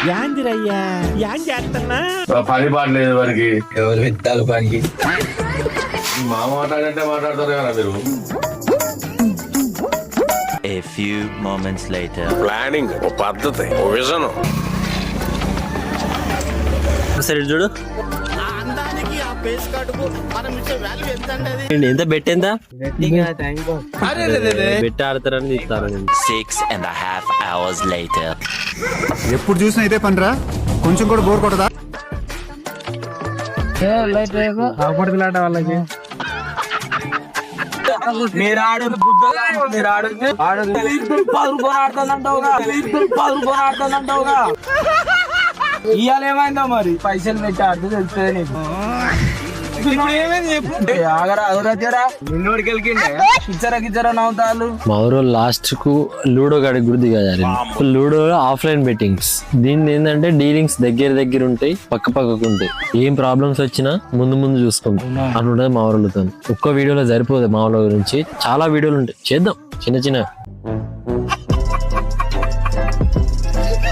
యాందిరయ్యా an చేస్తున్నా పని పాటలేదు వారికి. ఎవరు విత్తాలు పనికి మా మాట్లాడంటే మాట్లాడతారు కదా మీరు. A few moments later. Planning, ఓ పద్ధతి, ఓ విజన్. సరే చూడు అందానికి ఆ ఫేస్ కార్డుకు మనం ఇచ్చే వాల్యూ ఎంత అండి? ఎంత బెట్ బెట్ ఆడతారని ఇస్తారు 6.5 hours later. ఎప్పుడు చూసినా ఇదే పనిరా, కొంచెం కూడా బోర్ కొట్టదా? మీరు ఆడు మీరు ఆడు ఆడు 10 రూపాయలు ఆడుతుందంటావుగా ఇవాళ ఏమైందో మరి పైసలు పెట్టి ఆడుతూ తెలుస్తుంది నీకు. మా ఊరు లాస్ట్ కు లూడో గాడి గుర్తు కదా. Ludo offline bettings. దీన్ని ఏంటంటే డీలింగ్స్ దగ్గర ఉంటాయి, పక్కకు ఉంటాయి. ఏం ప్రాబ్లమ్స్ వచ్చినా ముందు చూసుకుంటాం అనుంటది మా ఊళ్ళతో. ఒక్క వీడియోలో సరిపోదు మా ఊళ్ళ గురించి, చాలా వీడియోలు ఉంటాయి, చేద్దాం చిన్న